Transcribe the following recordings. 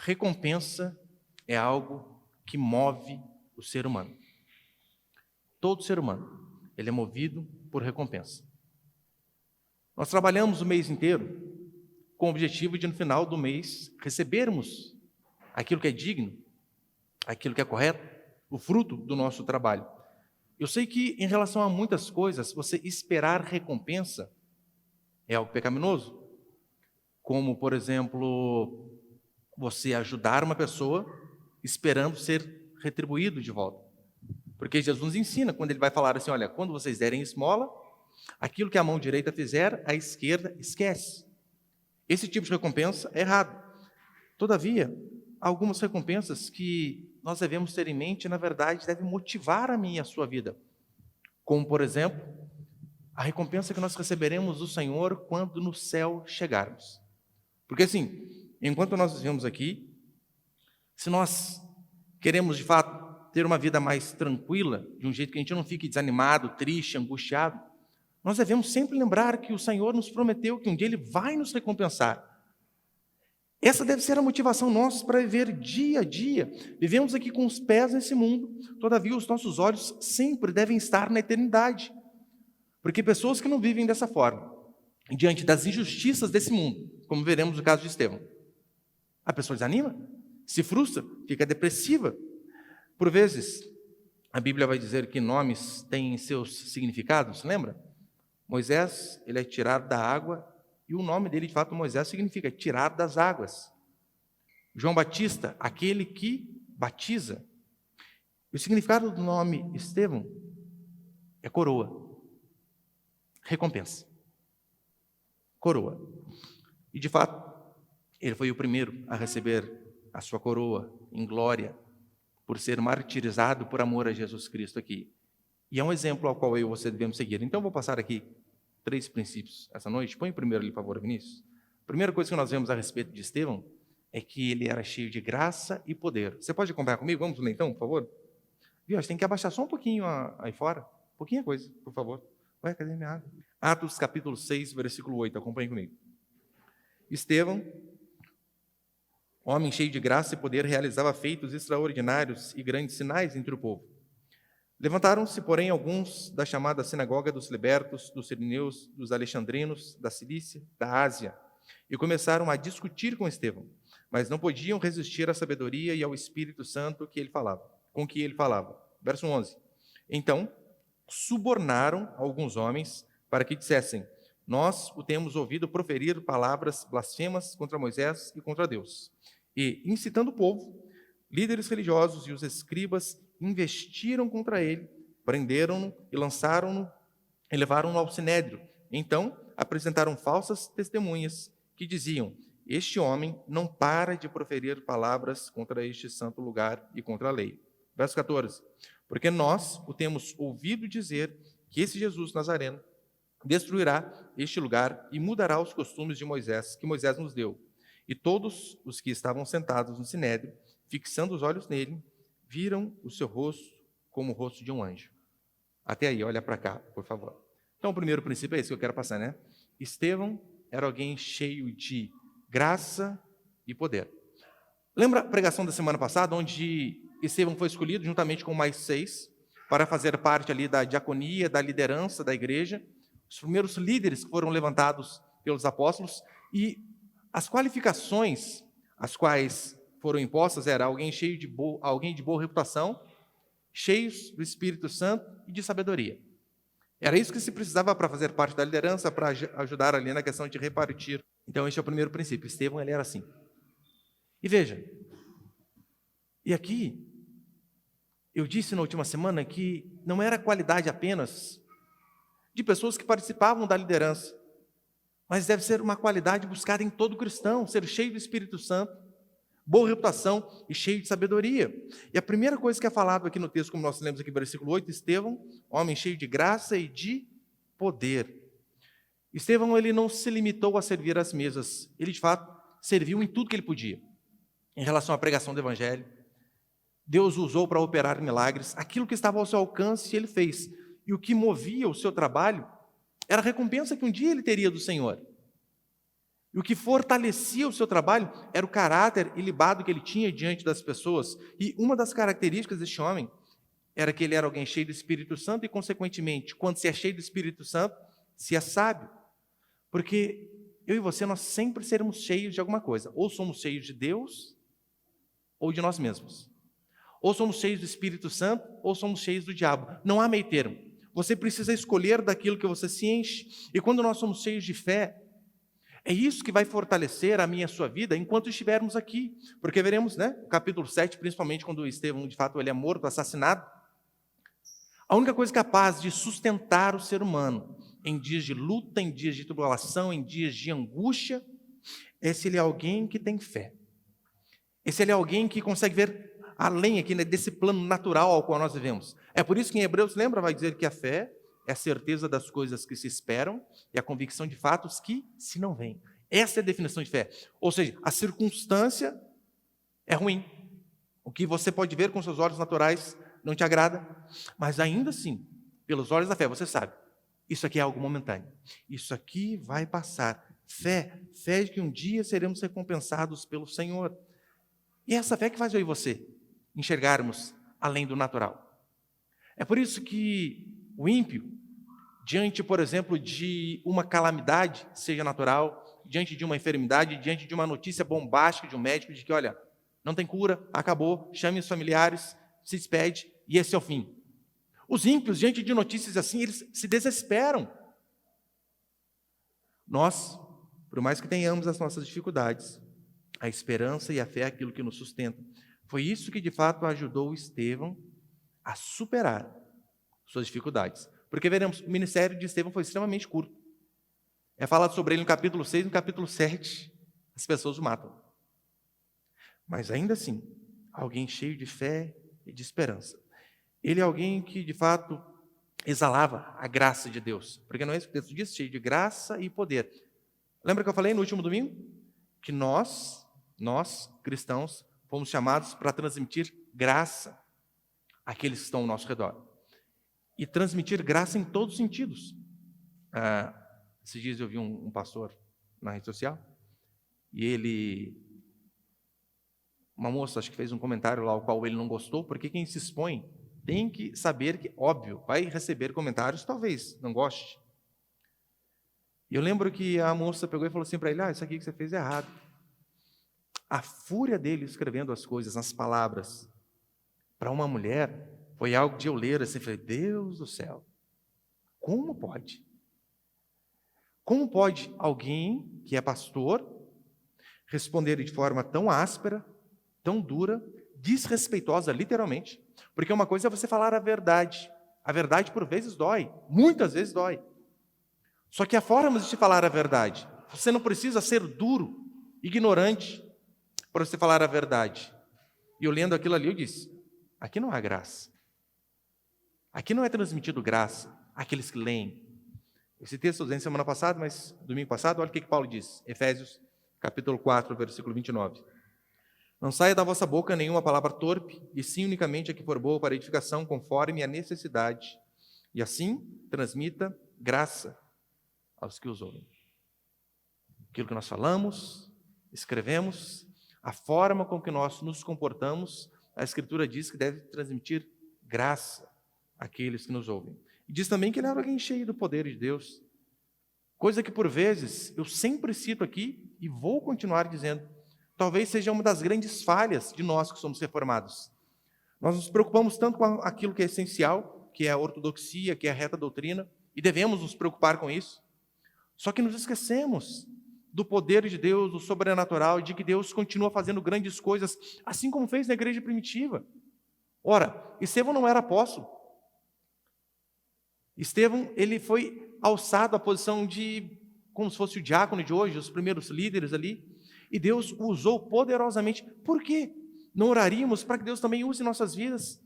Recompensa é algo que move o ser humano. Todo ser humano, ele é movido por recompensa. Nós trabalhamos o mês inteiro com o objetivo de, no final do mês, recebermos aquilo que é digno, aquilo que é correto, o fruto do nosso trabalho. Eu sei que, em relação a muitas coisas, você esperar recompensa é algo pecaminoso. Como, por exemplo, você ajudar uma pessoa esperando ser retribuído de volta. Porque Jesus nos ensina, quando ele vai falar assim, olha, quando vocês derem esmola, aquilo que a mão direita fizer, a esquerda esquece. Esse tipo de recompensa é errado. Todavia, há algumas recompensas que nós devemos ter em mente, na verdade, devem motivar a minha e a sua vida. Como, por exemplo, a recompensa que nós receberemos do Senhor quando no céu chegarmos. Porque assim, enquanto nós vivemos aqui, se nós queremos de fato ter uma vida mais tranquila, de um jeito que a gente não fique desanimado, triste, angustiado, nós devemos sempre lembrar que o Senhor nos prometeu que um dia Ele vai nos recompensar. Essa deve ser a motivação nossa para viver dia a dia. Vivemos aqui com os pés nesse mundo, todavia os nossos olhos sempre devem estar na eternidade. Porque pessoas que não vivem dessa forma, diante das injustiças desse mundo, como veremos no caso de Estevão, a pessoa desanima, se frustra, fica depressiva. Por vezes, a Bíblia vai dizer que nomes têm seus significados, lembra? Moisés, ele é tirado da água, e o nome dele, de fato, Moisés, significa tirado das águas. João Batista, aquele que batiza. O significado do nome Estevão é coroa, recompensa, coroa. E, de fato, ele foi o primeiro a receber a sua coroa em glória, por ser martirizado por amor a Jesus Cristo aqui. E é um exemplo ao qual eu e você devemos seguir. Então, eu vou passar aqui 3 princípios essa noite. Põe o primeiro ali, por favor, Vinícius. A primeira coisa que nós vemos a respeito de Estevão é que ele era cheio de graça e poder. Você pode acompanhar comigo? Vamos ler então, por favor? Viu? A gente tem que abaixar só um pouquinho aí fora. Pouquinha coisa, por favor. Ué, cadê minha água? Atos capítulo 6, versículo 8. Acompanhe comigo. Estevão, homem cheio de graça e poder, realizava feitos extraordinários e grandes sinais entre o povo. Levantaram-se, porém, alguns da chamada sinagoga dos libertos, dos sirineus, dos alexandrinos, da Cilícia, da Ásia, e começaram a discutir com Estevão, mas não podiam resistir à sabedoria e ao Espírito Santo com que ele falava. Verso 11. Então, subornaram alguns homens para que dissessem: nós o temos ouvido proferir palavras blasfemas contra Moisés e contra Deus. E, incitando o povo, líderes religiosos e os escribas investiram contra ele, prenderam-no e lançaram-no e levaram-no ao sinédrio. Então, apresentaram falsas testemunhas que diziam: este homem não para de proferir palavras contra este santo lugar e contra a lei. Verso 14. Porque nós o temos ouvido dizer que esse Jesus Nazareno destruirá este lugar e mudará os costumes de Moisés, que Moisés nos deu. E todos os que estavam sentados no sinédrio, fixando os olhos nele, viram o seu rosto como o rosto de um anjo. Até aí, olha para cá, por favor. Então, o primeiro princípio é esse que eu quero passar, né? Estevão era alguém cheio de graça e poder. Lembra a pregação da semana passada, onde Estevão foi escolhido, juntamente com mais 6, para fazer parte ali da diaconia, da liderança da igreja, os primeiros líderes que foram levantados pelos apóstolos, e as qualificações as quais foram impostas era alguém de boa reputação, cheios do Espírito Santo e de sabedoria. Era isso que se precisava para fazer parte da liderança, para ajudar ali na questão de repartir. Então, esse é o primeiro princípio. Estevão, ele era assim. E veja, e aqui, eu disse na última semana que não era qualidade apenas de pessoas que participavam da liderança, mas deve ser uma qualidade buscada em todo cristão, ser cheio do Espírito Santo, boa reputação e cheio de sabedoria. E a primeira coisa que é falado aqui no texto, como nós lemos aqui no versículo 8, Estevão, homem cheio de graça e de poder. Estevão, ele não se limitou a servir às mesas, ele de fato serviu em tudo que ele podia. Em relação à pregação do Evangelho, Deus o usou para operar milagres, aquilo que estava ao seu alcance ele fez. E o que movia o seu trabalho era a recompensa que um dia ele teria do Senhor. E o que fortalecia o seu trabalho era o caráter ilibado que ele tinha diante das pessoas. E uma das características deste homem era que ele era alguém cheio do Espírito Santo e, consequentemente, quando se é cheio do Espírito Santo, se é sábio. Porque eu e você, nós sempre seremos cheios de alguma coisa. Ou somos cheios de Deus, ou de nós mesmos. Ou somos cheios do Espírito Santo, ou somos cheios do diabo. Não há meio termo. Você precisa escolher daquilo que você se enche. E quando nós somos cheios de fé, é isso que vai fortalecer a minha e a sua vida enquanto estivermos aqui. Porque veremos, no capítulo 7, principalmente quando Estevão, de fato, ele é morto, assassinado. A única coisa capaz de sustentar o ser humano em dias de luta, em dias de tribulação, em dias de angústia, é se ele é alguém que tem fé. É se ele é alguém que consegue ver além aqui, desse plano natural ao qual nós vivemos. É por isso que em Hebreus, lembra, vai dizer que a fé é a certeza das coisas que se esperam e a convicção de fatos que se não veem. Essa é a definição de fé. Ou seja, a circunstância é ruim. O que você pode ver com seus olhos naturais não te agrada, mas ainda assim, pelos olhos da fé, você sabe, isso aqui é algo momentâneo. Isso aqui vai passar. Fé de que um dia seremos recompensados pelo Senhor. E é essa fé que faz eu e você enxergarmos além do natural. É por isso que o ímpio, diante, por exemplo, de uma calamidade, seja natural, diante de uma enfermidade, diante de uma notícia bombástica de um médico, de que, olha, não tem cura, acabou, chame os familiares, se despede, e esse é o fim. Os ímpios, diante de notícias assim, eles se desesperam. Nós, por mais que tenhamos as nossas dificuldades, a esperança e a fé é aquilo que nos sustenta. Foi isso que, de fato, ajudou Estevão a superar suas dificuldades. Porque, veremos, o ministério de Estevão foi extremamente curto. É falado sobre ele no capítulo 6, no capítulo 7, as pessoas o matam. Mas, ainda assim, alguém cheio de fé e de esperança. Ele é alguém que, de fato, exalava a graça de Deus. Porque não é isso que o texto diz? Cheio de graça e poder. Lembra que eu falei no último domingo? Que nós cristãos, fomos chamados para transmitir graça àqueles que estão ao nosso redor. E transmitir graça em todos os sentidos. Esses dias eu vi um pastor na rede social, e uma moça, acho que fez um comentário lá, o qual ele não gostou, porque quem se expõe tem que saber que, óbvio, vai receber comentários, talvez não goste. E eu lembro que a moça pegou e falou assim para ele, isso aqui que você fez é errado. A fúria dele escrevendo as coisas, as palavras, para uma mulher, foi algo de eu ler assim, falei, Deus do céu, como pode? Como pode alguém que é pastor responder de forma tão áspera, tão dura, desrespeitosa, literalmente? Porque uma coisa é você falar a verdade por vezes dói, muitas vezes dói. Só que há formas de se falar a verdade. Você não precisa ser duro, ignorante, para você falar a verdade. E eu lendo aquilo ali, eu disse, aqui não há graça. Aqui não é transmitido graça àqueles que leem. Esse texto eu usei semana passada, mas domingo passado, olha o que Paulo diz. Efésios, capítulo 4, versículo 29. Não saia da vossa boca nenhuma palavra torpe, e sim unicamente a que for boa para edificação, conforme a necessidade. E assim, transmita graça aos que os ouvem. Aquilo que nós falamos, escrevemos, a forma com que nós nos comportamos, a Escritura diz que deve transmitir graça àqueles que nos ouvem. E diz também que ele era alguém cheio do poder de Deus. Coisa que, por vezes, eu sempre cito aqui e vou continuar dizendo, talvez seja uma das grandes falhas de nós que somos reformados. Nós nos preocupamos tanto com aquilo que é essencial, que é a ortodoxia, que é a reta doutrina, e devemos nos preocupar com isso. Só que nos esquecemos do poder de Deus, do sobrenatural, e de que Deus continua fazendo grandes coisas, assim como fez na igreja primitiva. Ora, Estevão não era apóstolo. Estevão, ele foi alçado à posição de, como se fosse o diácono de hoje, os primeiros líderes ali, e Deus o usou poderosamente. Por quê? Não oraríamos para que Deus também use nossas vidas,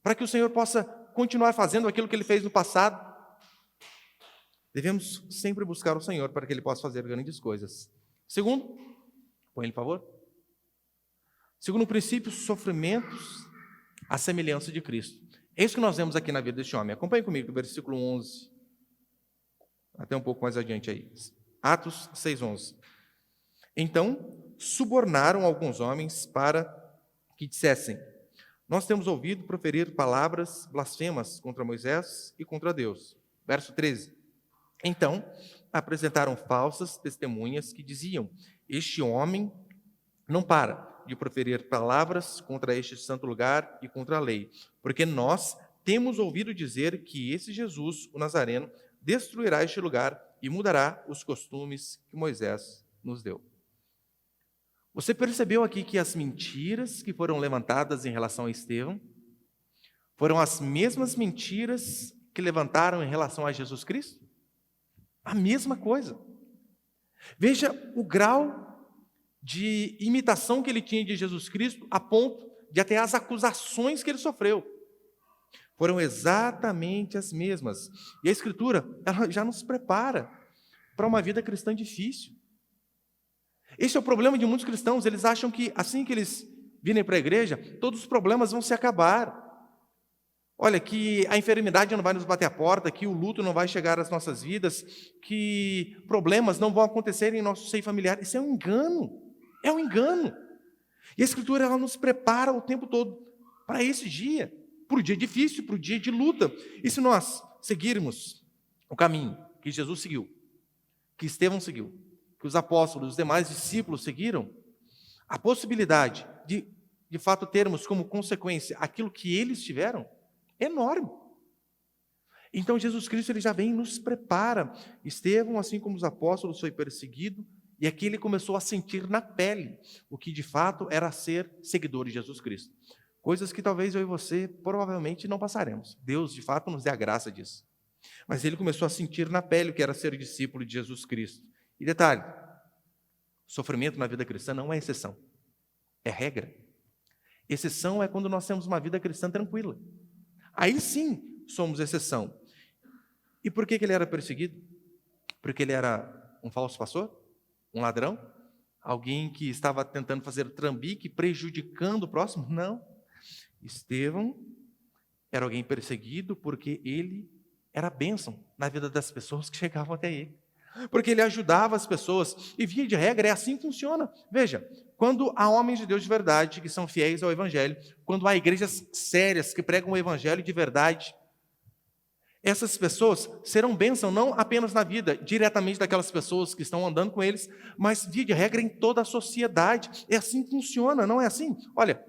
para que o Senhor possa continuar fazendo aquilo que Ele fez no passado? Devemos sempre buscar o Senhor para que Ele possa fazer grandes coisas. Segundo, põe Ele, por favor. Segundo princípio, sofrimentos à semelhança de Cristo. É isso que nós vemos aqui na vida deste homem. Acompanhe comigo, versículo 11. Até um pouco mais adiante aí. Atos 6:11. Então, subornaram alguns homens para que dissessem: nós temos ouvido proferir palavras blasfemas contra Moisés e contra Deus. Verso 13. Então, apresentaram falsas testemunhas que diziam: este homem não para de proferir palavras contra este santo lugar e contra a lei, porque nós temos ouvido dizer que esse Jesus, o Nazareno, destruirá este lugar e mudará os costumes que Moisés nos deu. Você percebeu aqui que as mentiras que foram levantadas em relação a Estevão foram as mesmas mentiras que levantaram em relação a Jesus Cristo? A mesma coisa. Veja o grau de imitação que ele tinha de Jesus Cristo, a ponto de até as acusações que ele sofreu foram exatamente as mesmas. E a Escritura, ela já nos prepara para uma vida cristã difícil. Esse é o problema de muitos cristãos. Eles acham que assim que eles virem para a igreja, todos os problemas vão se acabar. Olha, que a enfermidade não vai nos bater a porta, que o luto não vai chegar às nossas vidas, que problemas não vão acontecer em nosso seio familiar. Isso é um engano. É um engano. E a Escritura, ela nos prepara o tempo todo para esse dia, para o dia difícil, para o dia de luta. E se nós seguirmos o caminho que Jesus seguiu, que Estevão seguiu, que os apóstolos, os demais discípulos seguiram, a possibilidade de fato termos como consequência aquilo que eles tiveram é enorme. Então Jesus Cristo, ele já vem e nos prepara. Estevão, assim como os apóstolos, foi perseguido, e aqui ele começou a sentir na pele o que de fato era ser seguidor de Jesus Cristo. Coisas que talvez eu e você provavelmente não passaremos. Deus de fato nos dê a graça disso. Mas ele começou a sentir na pele o que era ser discípulo de Jesus Cristo. E detalhe, sofrimento na vida cristã não é exceção, é regra. Exceção é quando nós temos uma vida cristã tranquila. Aí sim somos exceção. E por que ele era perseguido? Porque ele era um falso pastor? Um ladrão? Alguém que estava tentando fazer trambique, prejudicando o próximo? Não. Estevão era alguém perseguido porque ele era bênção na vida das pessoas que chegavam até ele. Porque ele ajudava as pessoas, e via de regra é assim que funciona. Veja, quando há homens de Deus de verdade, que são fiéis ao Evangelho, quando há igrejas sérias que pregam o Evangelho de verdade, essas pessoas serão bênção não apenas na vida, diretamente daquelas pessoas que estão andando com eles, mas via de regra em toda a sociedade. É assim que funciona, não é assim? Olha,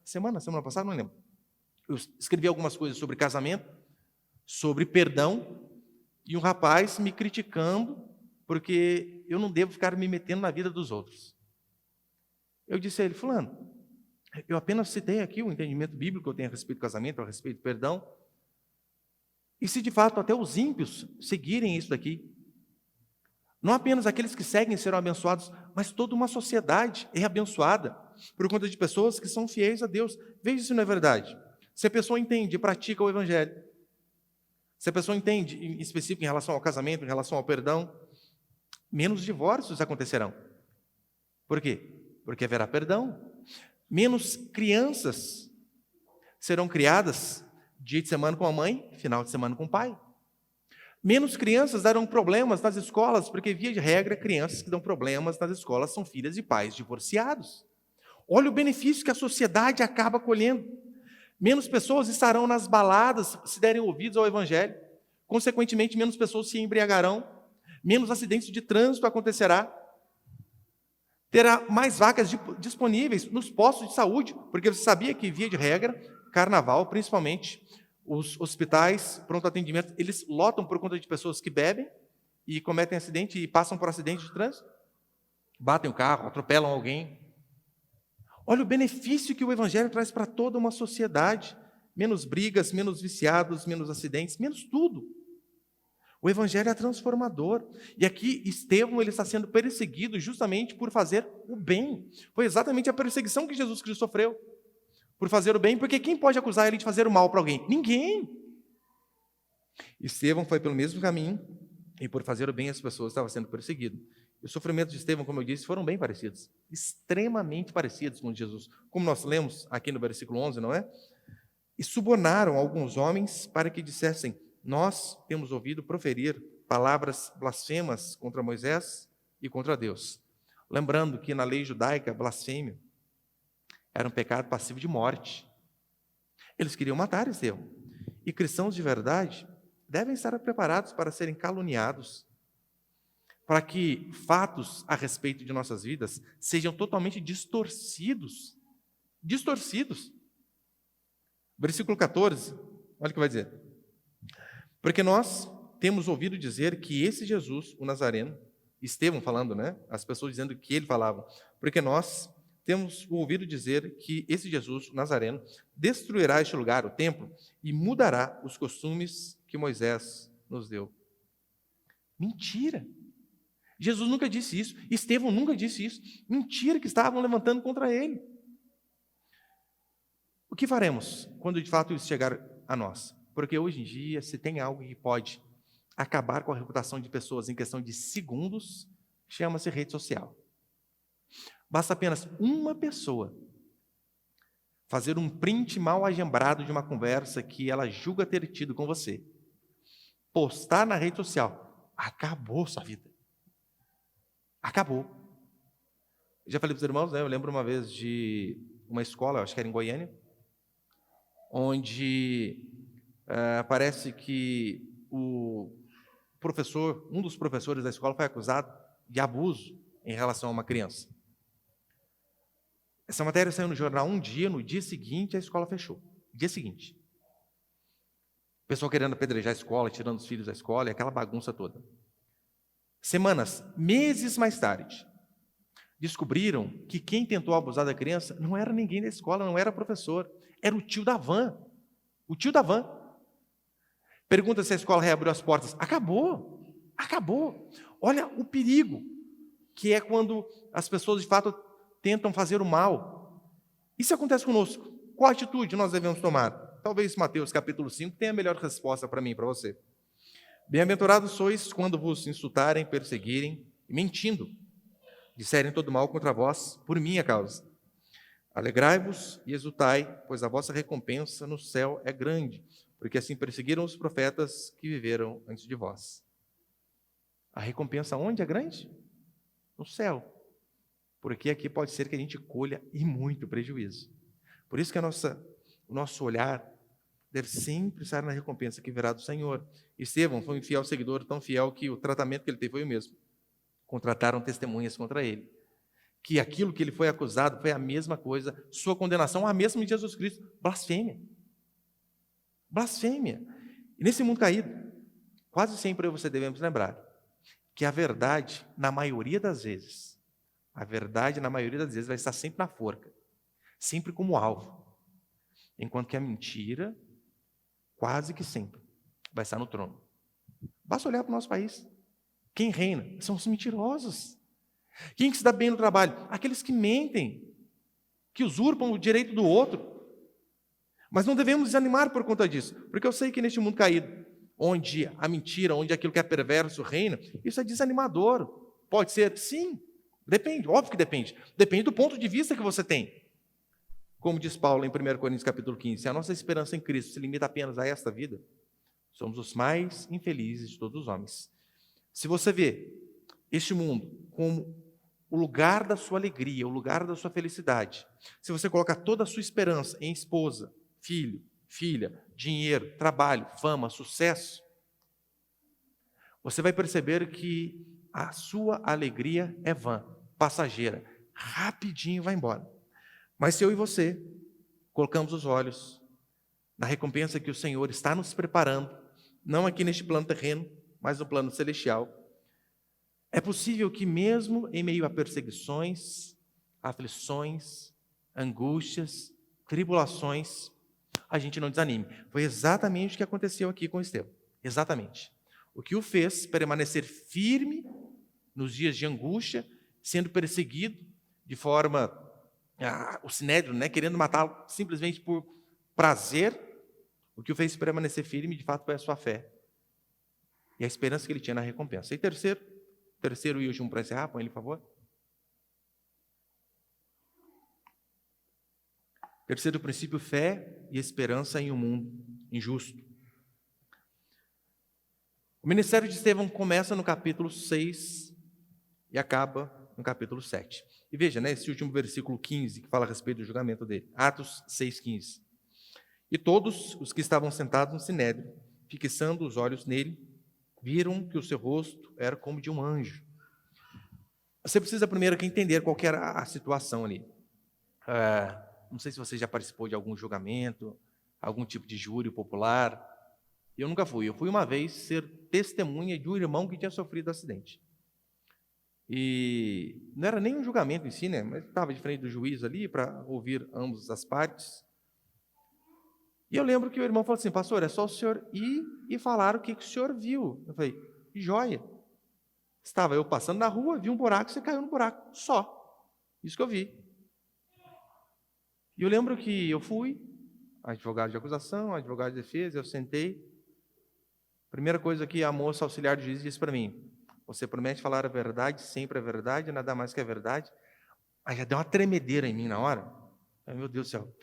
semana passada, não lembro, eu escrevi algumas coisas sobre casamento, sobre perdão, e um rapaz me criticando, porque eu não devo ficar me metendo na vida dos outros. Eu disse a ele: fulano, eu apenas citei aqui o entendimento bíblico que eu tenho a respeito do casamento, a respeito do perdão, e se de fato até os ímpios seguirem isso daqui, não apenas aqueles que seguem serão abençoados, mas toda uma sociedade é abençoada, por conta de pessoas que são fiéis a Deus. Veja se não é verdade. Se a pessoa entende e pratica o Evangelho, se a pessoa entende, em específico em relação ao casamento, em relação ao perdão, menos divórcios acontecerão. Por quê? Porque haverá perdão. Menos crianças serão criadas dia de semana com a mãe, final de semana com o pai. Menos crianças darão problemas nas escolas, porque, via de regra, crianças que dão problemas nas escolas são filhas de pais divorciados. Olha o benefício que a sociedade acaba colhendo. Menos pessoas estarão nas baladas se derem ouvidos ao Evangelho. Consequentemente, menos pessoas se embriagarão. Menos acidentes de trânsito acontecerá. Terá mais vagas disponíveis nos postos de saúde, porque você sabia que, via de regra, carnaval, principalmente, os hospitais, pronto atendimento, eles lotam por conta de pessoas que bebem e cometem acidente e passam por acidente de trânsito. Batem o carro, atropelam alguém. Olha o benefício que o Evangelho traz para toda uma sociedade. Menos brigas, menos viciados, menos acidentes, menos tudo. O Evangelho é transformador. E aqui Estevão, ele está sendo perseguido justamente por fazer o bem. Foi exatamente a perseguição que Jesus Cristo sofreu. Por fazer o bem, porque quem pode acusar ele de fazer o mal para alguém? Ninguém. Estevão foi pelo mesmo caminho, e por fazer o bem as pessoas estavam sendo perseguidas. Os sofrimentos de Estevão, como eu disse, foram bem parecidos, extremamente parecidos com Jesus, como nós lemos aqui no versículo 11, não é? E subornaram alguns homens para que dissessem: nós temos ouvido proferir palavras blasfemas contra Moisés e contra Deus. Lembrando que na lei judaica, blasfêmia era um pecado passivo de morte. Eles queriam matar Estevão. E cristãos de verdade devem estar preparados para serem caluniados, para que fatos a respeito de nossas vidas sejam totalmente distorcidos. Distorcidos. Versículo 14, olha o que vai dizer. Porque nós temos ouvido dizer que esse Jesus, o Nazareno, Estevão falando, né? As pessoas dizendo que ele falava. Porque nós temos ouvido dizer que esse Jesus, o Nazareno, destruirá este lugar, o templo, e mudará os costumes que Moisés nos deu. Mentira! Jesus nunca disse isso. Estevão nunca disse isso. Mentira que estavam levantando contra ele. O que faremos quando de fato isso chegar a nós? Porque hoje em dia, se tem algo que pode acabar com a reputação de pessoas em questão de segundos, chama-se rede social. Basta apenas uma pessoa fazer um print mal agembrado de uma conversa que ela julga ter tido com você, postar na rede social, acabou sua vida. Acabou. Eu já falei para os irmãos, né? Eu lembro uma vez de uma escola, acho que era em Goiânia, onde parece que o professor, um dos professores da escola foi acusado de abuso em relação a uma criança. Essa matéria saiu no jornal um dia, no dia seguinte a escola fechou. Dia seguinte. O pessoal querendo apedrejar a escola, tirando os filhos da escola, e aquela bagunça toda. Semanas, meses mais tarde, descobriram que quem tentou abusar da criança não era ninguém da escola, não era professor, era o tio da van. O tio da van. Pergunta se a escola reabriu as portas. Acabou. Acabou. Olha o perigo que é quando as pessoas de fato tentam fazer o mal. Isso acontece conosco. Qual atitude nós devemos tomar? Talvez Mateus capítulo 5 tenha a melhor resposta para mim e para você. Bem-aventurados sois quando vos insultarem, perseguirem, mentindo, disserem todo mal contra vós por minha causa. Alegrai-vos e exultai, pois a vossa recompensa no céu é grande, porque assim perseguiram os profetas que viveram antes de vós. A recompensa onde é grande? No céu. Porque aqui pode ser que a gente colha e muito prejuízo. Por isso que o nosso olhar deve sempre estar na recompensa que virá do Senhor. Estevão foi um fiel seguidor, tão fiel que o tratamento que ele teve foi o mesmo. Contrataram testemunhas contra ele. Que aquilo que ele foi acusado foi a mesma coisa, sua condenação a mesma de Jesus Cristo. Blasfêmia. Blasfêmia. E nesse mundo caído, quase sempre você devemos lembrar que a verdade, na maioria das vezes, vai estar sempre na forca, sempre como alvo, enquanto que a mentira, quase que sempre, vai estar no trono. Basta olhar para o nosso país. Quem reina? São os mentirosos. Quem que se dá bem no trabalho? Aqueles que mentem, que usurpam o direito do outro. Mas não devemos desanimar por conta disso, porque eu sei que neste mundo caído, onde a mentira, onde aquilo que é perverso reina, isso é desanimador. Pode ser? Sim. Depende, óbvio que depende. Depende do ponto de vista que você tem. Como diz Paulo em 1 Coríntios capítulo 15, se a nossa esperança em Cristo se limita apenas a esta vida, somos os mais infelizes de todos os homens. Se você vê este mundo como o lugar da sua alegria, o lugar da sua felicidade, se você colocar toda a sua esperança em esposa, filho, filha, dinheiro, trabalho, fama, sucesso, você vai perceber que a sua alegria é vã, passageira, rapidinho vai embora. Mas se eu e você colocamos os olhos na recompensa que o Senhor está nos preparando, não aqui neste plano terreno, mas no plano celestial, é possível que mesmo em meio a perseguições, aflições, angústias, tribulações, a gente não desanime. Foi exatamente o que aconteceu aqui com Estevão. Exatamente. O que o fez permanecer firme nos dias de angústia, sendo perseguido de forma, o sinédrio, querendo matá-lo simplesmente por prazer, o que o fez permanecer firme, de fato, foi a sua fé e a esperança que ele tinha na recompensa. E terceiro e último para encerrar, põe ele, por favor. Terceiro princípio, fé e esperança em um mundo injusto. O ministério de Estevão começa no capítulo 6 e acaba no capítulo 7. E veja, né, esse último versículo 15, que fala a respeito do julgamento dele. Atos 6,15. E todos os que estavam sentados no sinédrio, fixando os olhos nele, viram que o seu rosto era como de um anjo. Você precisa primeiro aqui entender qual que era a situação ali. Não sei se você já participou de algum julgamento, algum tipo de júri popular. Eu nunca fui. Eu fui uma vez ser testemunha de um irmão que tinha sofrido acidente. E não era nem um julgamento em si, né? Mas estava de frente do juiz ali para ouvir ambas as partes. E eu lembro que o irmão falou assim: pastor, é só o senhor ir e falar o que o senhor viu. Eu falei: joia. Estava eu passando na rua, vi um buraco, você caiu no buraco. Só. Isso que eu vi. E eu lembro que eu fui, advogado de acusação, advogado de defesa, eu sentei. Primeira coisa que a moça auxiliar do juiz disse para mim: você promete falar a verdade, sempre a verdade, nada mais que a verdade. Aí já deu uma tremedeira em mim na hora. Ai, meu Deus do céu.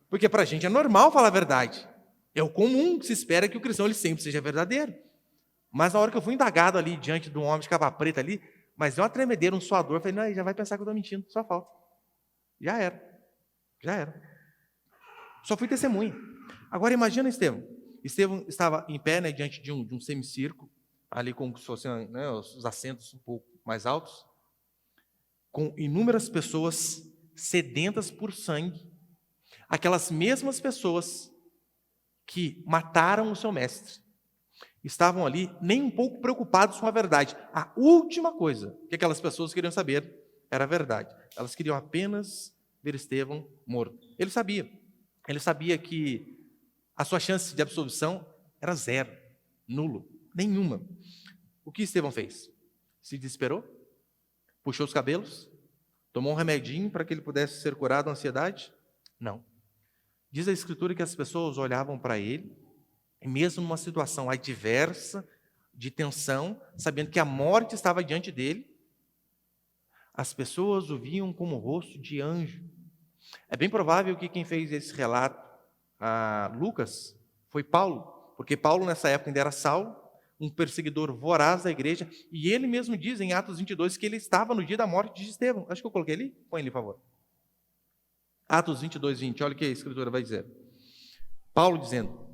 Porque para a gente é normal falar a verdade. É o comum que se espera que o cristão ele sempre seja verdadeiro. Mas na hora que eu fui indagado ali, diante de um homem de capa preta ali, mas deu uma tremedeira, um suador, eu falei: não, já vai pensar que eu estou mentindo, só falta. Já era. Só fui testemunha. Agora imagina Estevão. Estevão estava em pé, né, diante de um semicírculo, ali com se fossem, né, os assentos um pouco mais altos, com inúmeras pessoas sedentas por sangue, aquelas mesmas pessoas que mataram o seu mestre, estavam ali nem um pouco preocupados com a verdade. A última coisa que aquelas pessoas queriam saber era a verdade. Elas queriam apenas ver Estevão morto. Ele sabia que a sua chance de absolvição era zero, nulo, nenhuma. O que Estevão fez? Se desesperou, puxou os cabelos, tomou um remedinho para que ele pudesse ser curado da ansiedade? Não. Diz a Escritura que as pessoas olhavam para ele, e mesmo numa situação adversa, de tensão, sabendo que a morte estava diante dele, as pessoas o viam como o rosto de anjo. É bem provável que quem fez esse relato a Lucas foi Paulo, porque Paulo nessa época ainda era Saulo, um perseguidor voraz da igreja, e ele mesmo diz em Atos 22 que ele estava no dia da morte de Estevão. Acho que eu coloquei ali, põe ali, por favor. Atos 22, 20, olha o que a Escritura vai dizer. Paulo dizendo: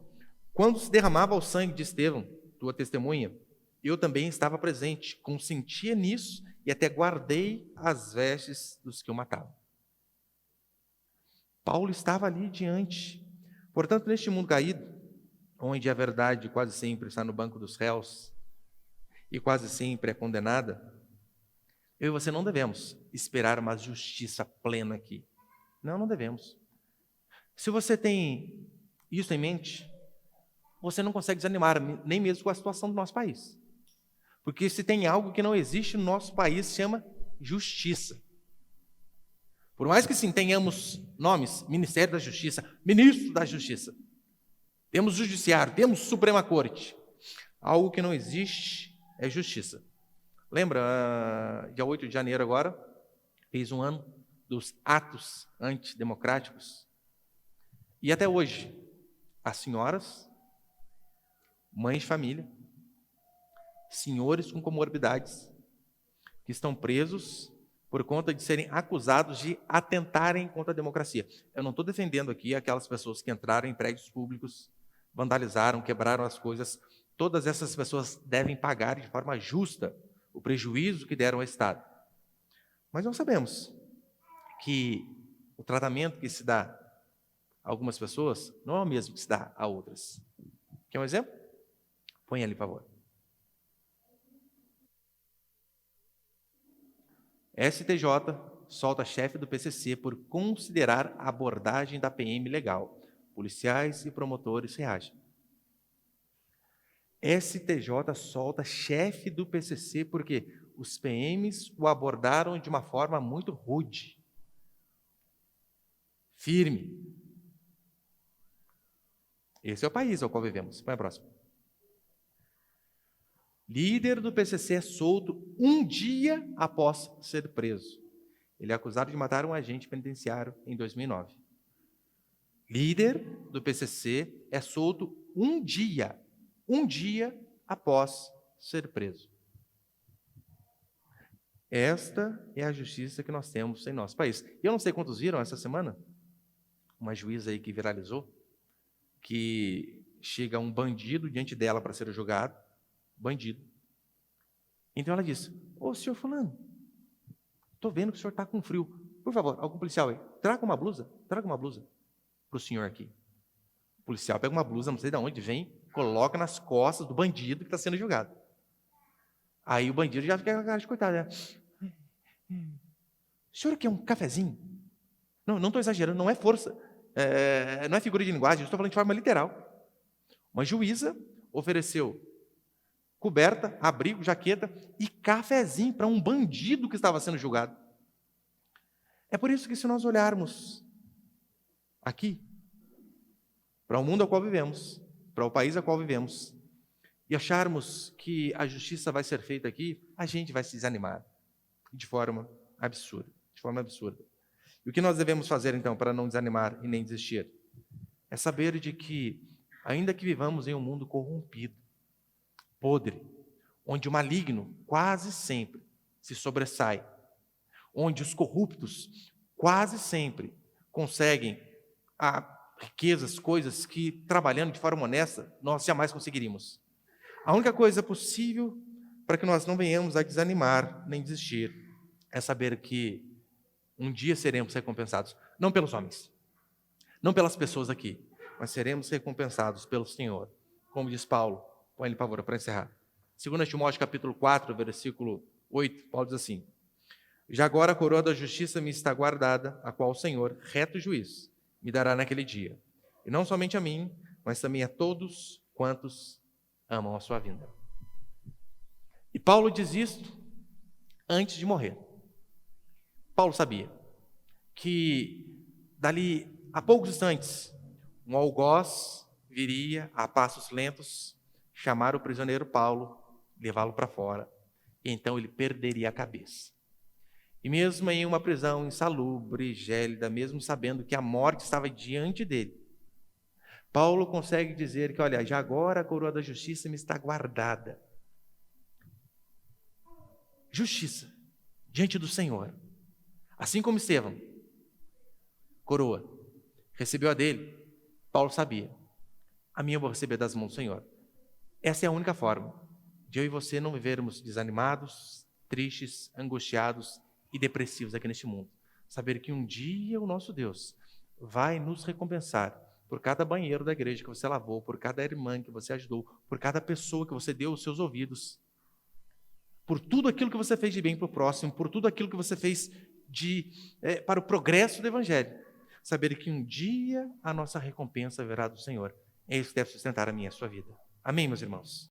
quando se derramava o sangue de Estevão, tua testemunha, eu também estava presente, consentia nisso e até guardei as vestes dos que o matavam. Paulo estava ali diante. Portanto, neste mundo caído, onde a verdade quase sempre está no banco dos réus e quase sempre é condenada, eu e você não devemos esperar uma justiça plena aqui. Não devemos. Se você tem isso em mente, você não consegue desanimar, nem mesmo com a situação do nosso país. Porque se tem algo que não existe no nosso país, se chama justiça. Por mais que sim, tenhamos nomes, Ministério da Justiça, Ministro da Justiça, temos Judiciário, temos Suprema Corte, algo que não existe é justiça. Lembra, dia 8 de janeiro agora, fez um ano dos atos antidemocráticos, e até hoje, as senhoras, mães de família, senhores com comorbidades, que estão presos por conta de serem acusados de atentarem contra a democracia. Eu não estou defendendo aqui aquelas pessoas que entraram em prédios públicos, vandalizaram, quebraram as coisas. Todas essas pessoas devem pagar de forma justa o prejuízo que deram ao Estado. Mas nós sabemos que o tratamento que se dá a algumas pessoas não é o mesmo que se dá a outras. Quer um exemplo? Põe ali, por favor. STJ solta chefe do PCC por considerar a abordagem da PM legal. Policiais e promotores reagem. STJ solta chefe do PCC porque os PMs o abordaram de uma forma muito rude, firme. Esse é o país ao qual vivemos. Põe a próxima. Líder do PCC é solto um dia após ser preso. Ele é acusado de matar um agente penitenciário em 2009. Líder do PCC é solto um dia após ser preso. Esta é a justiça que nós temos em nosso país. E eu não sei quantos viram essa semana, uma juíza aí que viralizou, que chega um bandido diante dela para ser julgado, bandido. Então ela disse: ô, senhor fulano, estou vendo que o senhor está com frio. Por favor, algum policial aí, traga uma blusa para o senhor aqui. O policial pega uma blusa, não sei de onde, vem, coloca nas costas do bandido que está sendo julgado. Aí o bandido já fica com a cara de coitado, né? O senhor quer um cafezinho? Não estou exagerando, não é força, não é figura de linguagem, estou falando de forma literal. Uma juíza ofereceu coberta, abrigo, jaqueta e cafezinho para um bandido que estava sendo julgado. É por isso que, se nós olharmos aqui, para o mundo ao qual vivemos, para o país ao qual vivemos, e acharmos que a justiça vai ser feita aqui, a gente vai se desanimar de forma absurda, E o que nós devemos fazer, então, para não desanimar e nem desistir? É saber de que, ainda que vivamos em um mundo corrompido, podre, onde o maligno quase sempre se sobressai, onde os corruptos quase sempre conseguem riquezas, coisas que, trabalhando de forma honesta, nós jamais conseguiríamos. A única coisa possível para que nós não venhamos a desanimar nem desistir é saber que um dia seremos recompensados, não pelos homens, não pelas pessoas aqui, mas seremos recompensados pelo Senhor. Como diz Paulo, põe ele, por favor, para encerrar. 2 Timóteo capítulo 4, versículo 8, Paulo diz assim: já agora a coroa da justiça me está guardada, a qual o Senhor, reto juiz, me dará naquele dia. E não somente a mim, mas também a todos quantos amam a sua vinda. E Paulo diz isto antes de morrer. Paulo sabia que dali a poucos instantes um algoz viria a passos lentos chamar o prisioneiro Paulo, levá-lo para fora, e então ele perderia a cabeça. E mesmo em uma prisão insalubre, gélida, mesmo sabendo que a morte estava diante dele, Paulo consegue dizer que, olha, já agora a coroa da justiça me está guardada. Justiça diante do Senhor. Assim como Estevão, coroa, recebeu a dele, Paulo sabia: a minha eu vou receber das mãos do Senhor. Essa é a única forma de eu e você não vivermos desanimados, tristes, angustiados e depressivos aqui neste mundo. Saber que um dia o nosso Deus vai nos recompensar por cada banheiro da igreja que você lavou, por cada irmã que você ajudou, por cada pessoa que você deu os seus ouvidos, por tudo aquilo que você fez de bem para o próximo, por tudo aquilo que você fez para o progresso do Evangelho. Saber que um dia a nossa recompensa virá do Senhor. É isso que deve sustentar a minha e a sua vida. Amém, meus irmãos?